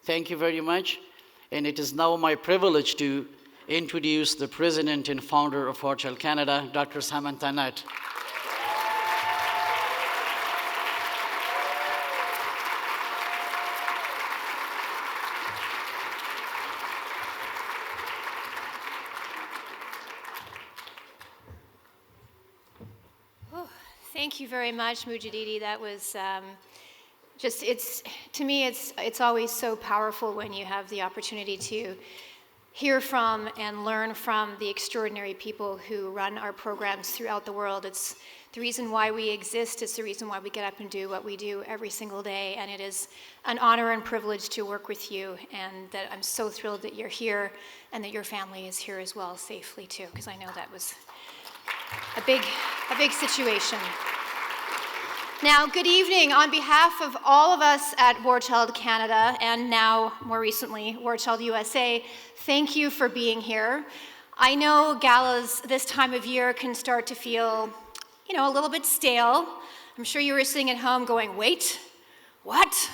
Thank you very much. And it is now my privilege to introduce the president and founder of War Child Canada, Dr. Samantha Nutt. Thank you very much, Mujadidi. That was to me, it's always so powerful when you have the opportunity to hear from and learn from the extraordinary people who run our programs throughout the world. It's the reason why we exist. It's the reason why we get up and do what we do every single day. And it is an honor and privilege to work with you. And that I'm so thrilled that you're here and that your family is here as well, safely too, because I know that was a big situation. Now, good evening. On behalf of all of us at War Child Canada, and now, more recently, War Child USA, thank you for being here. I know galas this time of year can start to feel, a little bit stale. I'm sure you were sitting at home going, wait, what?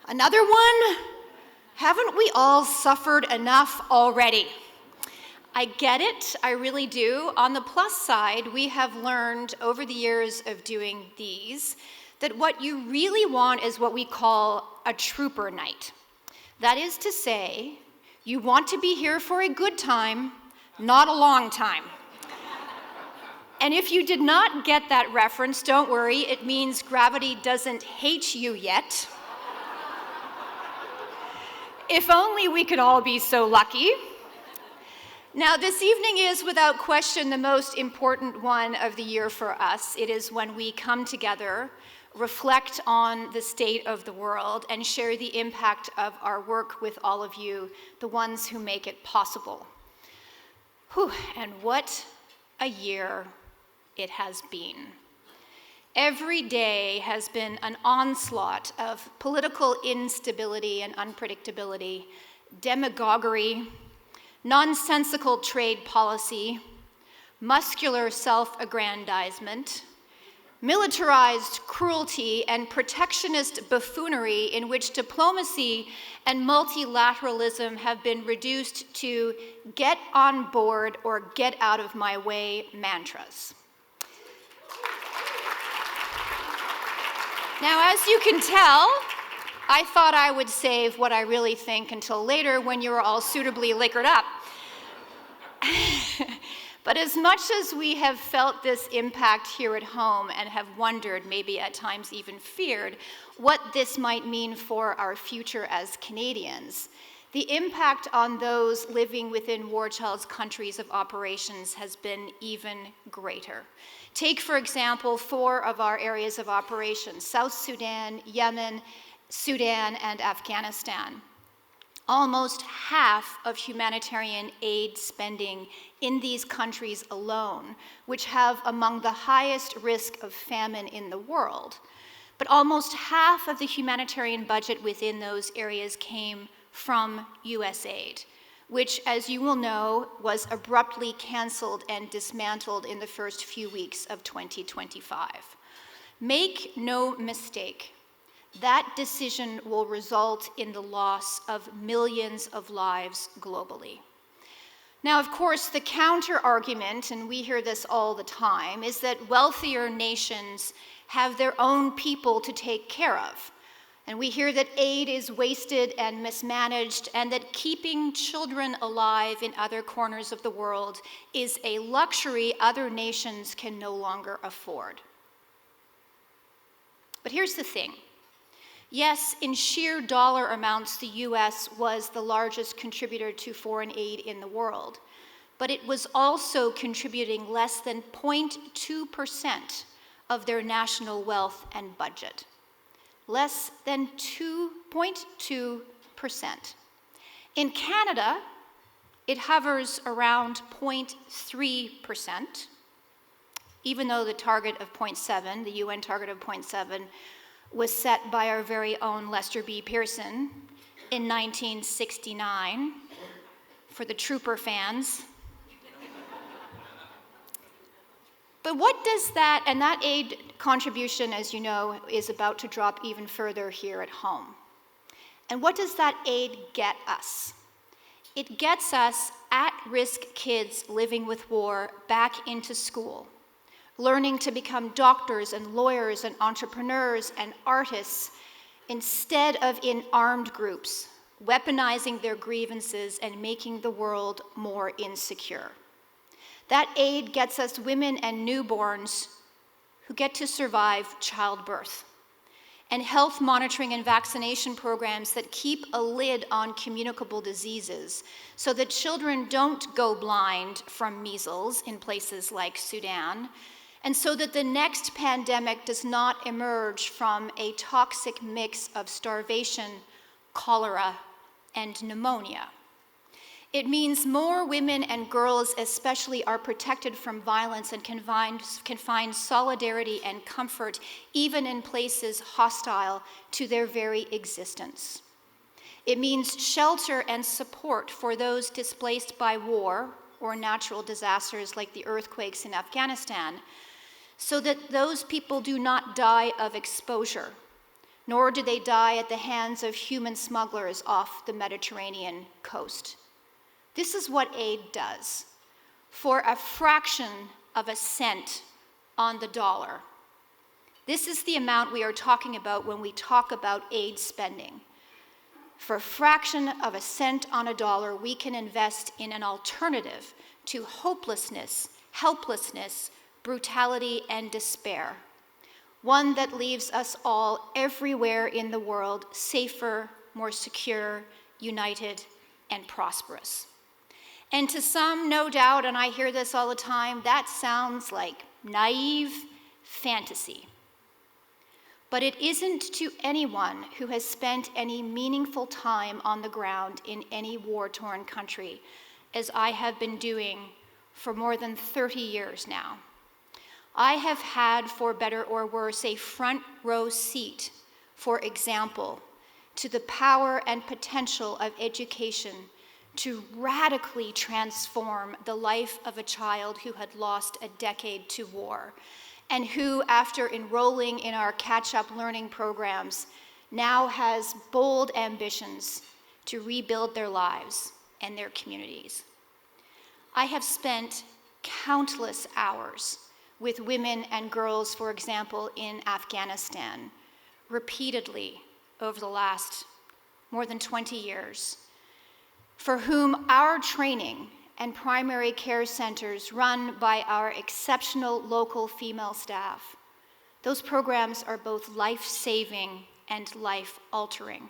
Another one? Haven't we all suffered enough already? I get it, I really do. On the plus side, we have learned over the years of doing these that what you really want is what we call a trooper night. That is to say, you want to be here for a good time, not a long time. And if you did not get that reference, don't worry, it means gravity doesn't hate you yet. If only we could all be so lucky. Now, this evening is, without question, the most important one of the year for us. It is when we come together, reflect on the state of the world, and share the impact of our work with all of you, the ones who make it possible. Whew, and what a year it has been. Every day has been an onslaught of political instability and unpredictability, demagoguery, nonsensical trade policy, muscular self-aggrandizement, militarized cruelty, and protectionist buffoonery in which diplomacy and multilateralism have been reduced to get on board or get out of my way mantras. Now, as you can tell, I thought I would save what I really think until later when you were all suitably liquored up. But as much as we have felt this impact here at home and have wondered, maybe at times even feared, what this might mean for our future as Canadians, the impact on those living within War Child's countries of operations has been even greater. Take, for example, 4 of our areas of operations: South Sudan, Yemen, Sudan, and Afghanistan. Almost half of humanitarian aid spending in these countries alone, which have among the highest risk of famine in the world. But almost half of the humanitarian budget within those areas came from US aid, which, as you will know, was abruptly canceled and dismantled in the first few weeks of 2025. Make no mistake, that decision will result in the loss of millions of lives globally. Now, of course, the counter-argument, and we hear this all the time, is that wealthier nations have their own people to take care of. And we hear that aid is wasted and mismanaged, and that keeping children alive in other corners of the world is a luxury other nations can no longer afford. But here's the thing. Yes, in sheer dollar amounts, the US was the largest contributor to foreign aid in the world, but it was also contributing less than 0.2% of their national wealth and budget. Less than 2.2%. In Canada, it hovers around 0.3%, even though the target of 0.7, the UN target of 0.7, was set by our very own Lester B. Pearson in 1969, for the trooper fans. But what does that, and that aid contribution, as you know, is about to drop even further here at home. And what does that aid get us? It gets us at-risk kids living with war back into school, learning to become doctors and lawyers and entrepreneurs and artists instead of in armed groups, weaponizing their grievances and making the world more insecure. That aid gets us women and newborns who get to survive childbirth, and health monitoring and vaccination programs that keep a lid on communicable diseases so that children don't go blind from measles in places like Sudan, and so that the next pandemic does not emerge from a toxic mix of starvation, cholera, and pneumonia. It means more women and girls especially are protected from violence and can find solidarity and comfort even in places hostile to their very existence. It means shelter and support for those displaced by war or natural disasters like the earthquakes in Afghanistan, so that those people do not die of exposure, nor do they die at the hands of human smugglers off the Mediterranean coast. This is what aid does. For a fraction of a cent on the dollar. This is the amount we are talking about when we talk about aid spending. For a fraction of a cent on a dollar, we can invest in an alternative to hopelessness, helplessness, brutality, and despair. One that leaves us all everywhere in the world safer, more secure, united, and prosperous. And to some, no doubt, and I hear this all the time, that sounds like naive fantasy. But it isn't to anyone who has spent any meaningful time on the ground in any war-torn country, as I have been doing for more than 30 years now. I have had, for better or worse, a front row seat, for example, to the power and potential of education to radically transform the life of a child who had lost a decade to war, and who, after enrolling in our catch-up learning programs, now has bold ambitions to rebuild their lives and their communities. I have spent countless hours with women and girls, for example, in Afghanistan, repeatedly over the last more than 20 years, for whom our training and primary care centers run by our exceptional local female staff, those programs are both life-saving and life-altering.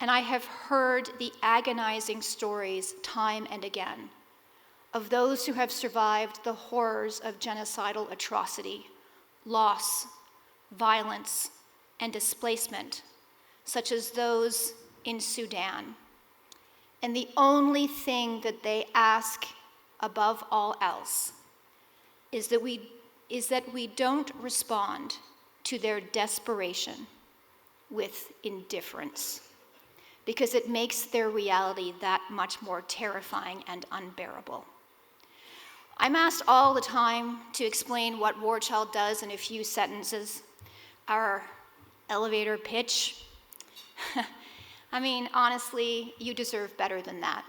And I have heard the agonizing stories time and again of those who have survived the horrors of genocidal atrocity, loss, violence, and displacement, such as those in Sudan. And the only thing that they ask above all else is that we don't respond to their desperation with indifference, because it makes their reality that much more terrifying and unbearable. I'm asked all the time to explain what War Child does in a few sentences. Our elevator pitch. I mean, honestly, you deserve better than that.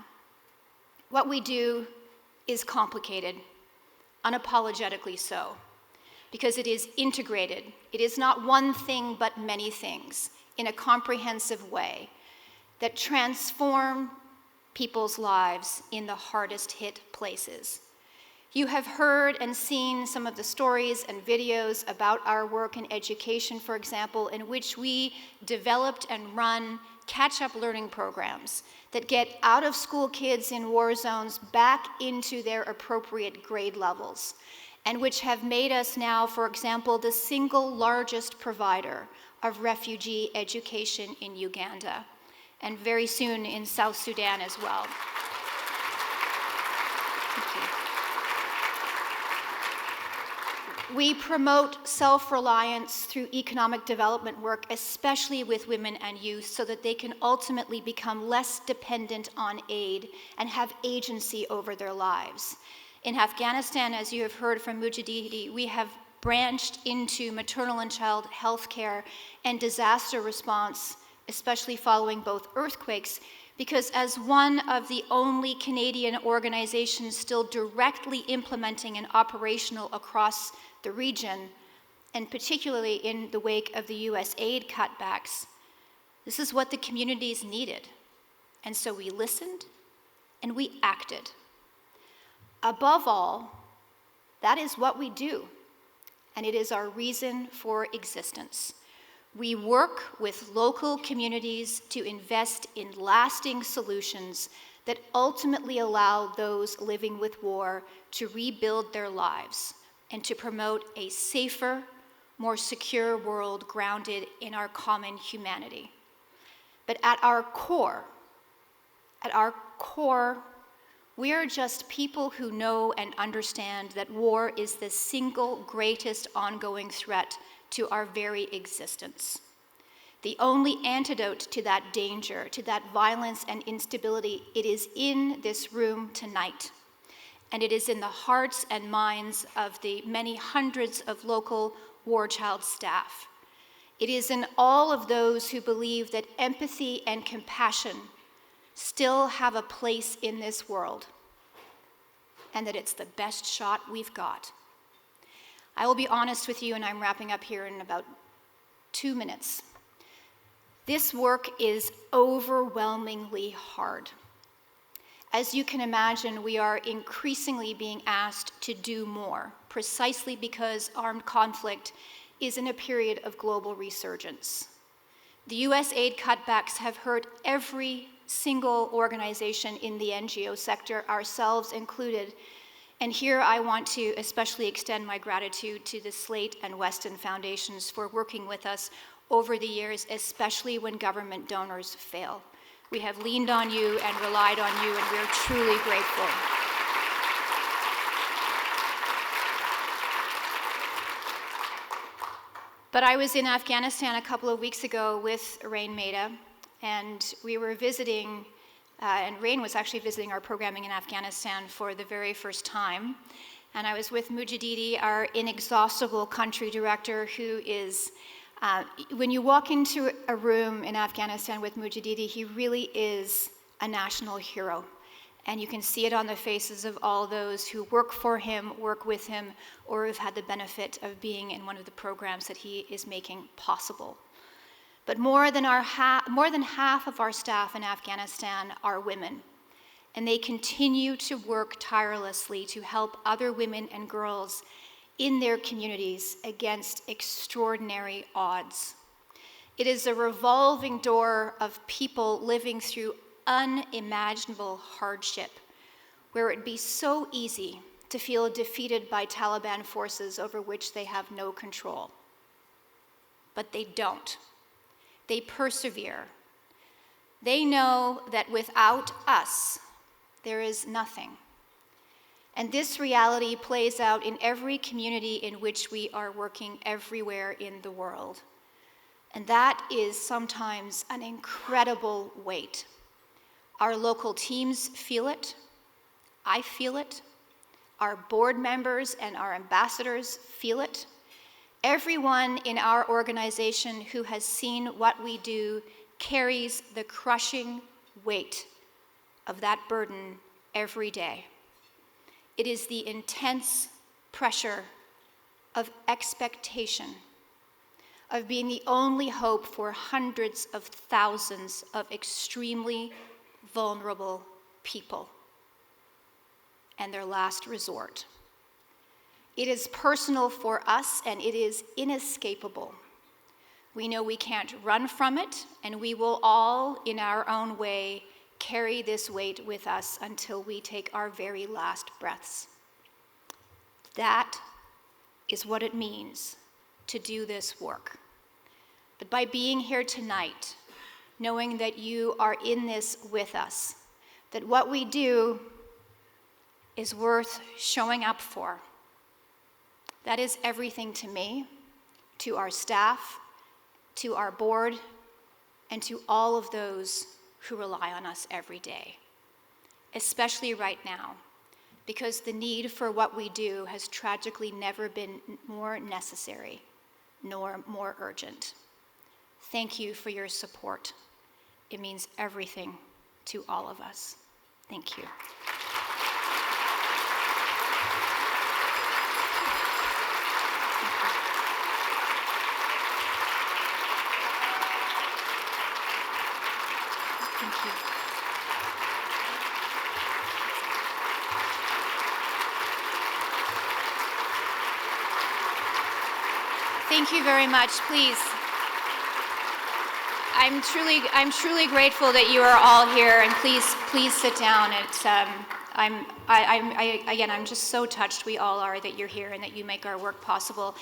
What we do is complicated, unapologetically so, because it is integrated. It is not one thing but many things in a comprehensive way that transform people's lives in the hardest hit places. You have heard and seen some of the stories and videos about our work in education, for example, in which we developed and run catch-up learning programs that get out-of-school kids in war zones back into their appropriate grade levels, and which have made us now, for example, the single largest provider of refugee education in Uganda, and very soon in South Sudan as well. We promote self-reliance through economic development work, especially with women and youth, so that they can ultimately become less dependent on aid and have agency over their lives. In Afghanistan, as you have heard from Mujahidi, we have branched into maternal and child health care and disaster response especially following both earthquakes, because as one of the only Canadian organizations still directly implementing and operational across the region, and particularly in the wake of the US aid cutbacks, this is what the communities needed. And so we listened and we acted. Above all, that is what we do, and it is our reason for existence. We work with local communities to invest in lasting solutions that ultimately allow those living with war to rebuild their lives and to promote a safer, more secure world grounded in our common humanity. But at our core, we are just people who know and understand that war is the single greatest ongoing threat to our very existence. The only antidote to that danger, to that violence and instability, it is in this room tonight. And it is in the hearts and minds of the many hundreds of local War Child staff. It is in all of those who believe that empathy and compassion still have a place in this world, and that it's the best shot we've got. I will be honest with you, and I'm wrapping up here in about 2 minutes. This work is overwhelmingly hard. As you can imagine, we are increasingly being asked to do more, precisely because armed conflict is in a period of global resurgence. The US aid cutbacks have hurt every single organization in the NGO sector, ourselves included. And here I want to especially extend my gratitude to the Slate and Weston Foundations for working with us over the years, especially when government donors fail. We have leaned on you and relied on you, and we're truly grateful. But I was in Afghanistan a couple of weeks ago with Rain Maida, and we were visiting, and Rain was actually visiting our programming in Afghanistan for the very first time. And I was with Mujadidi, our inexhaustible country director, who is, when you walk into a room in Afghanistan with Mujadidi, he really is a national hero. And you can see it on the faces of all those who work for him, work with him, or have had the benefit of being in one of the programs that he is making possible. But more than half of our staff in Afghanistan are women, and they continue to work tirelessly to help other women and girls in their communities against extraordinary odds. It is a revolving door of people living through unimaginable hardship, where it'd be so easy to feel defeated by Taliban forces over which they have no control. But they don't. They persevere. They know that without us, there is nothing. And this reality plays out in every community in which we are working everywhere in the world. And that is sometimes an incredible weight. Our local teams feel it. I feel it. Our board members and our ambassadors feel it. Everyone in our organization who has seen what we do carries the crushing weight of that burden every day. It is the intense pressure of expectation, of being the only hope for hundreds of thousands of extremely vulnerable people and their last resort. It is personal for us, and it is inescapable. We know we can't run from it, and we will all, in our own way, carry this weight with us until we take our very last breaths. That is what it means to do this work. But by being here tonight, knowing that you are in this with us, that what we do is worth showing up for, that is everything to me, to our staff, to our board, and to all of those who rely on us every day, especially right now, because the need for what we do has tragically never been more necessary nor more urgent. Thank you for your support. It means everything to all of us. Thank you. Thank you. Thank you very much. Please. I'm truly grateful that you are all here, and please sit down. It's again, I'm just so touched. We all are that you're here and that you make our work possible.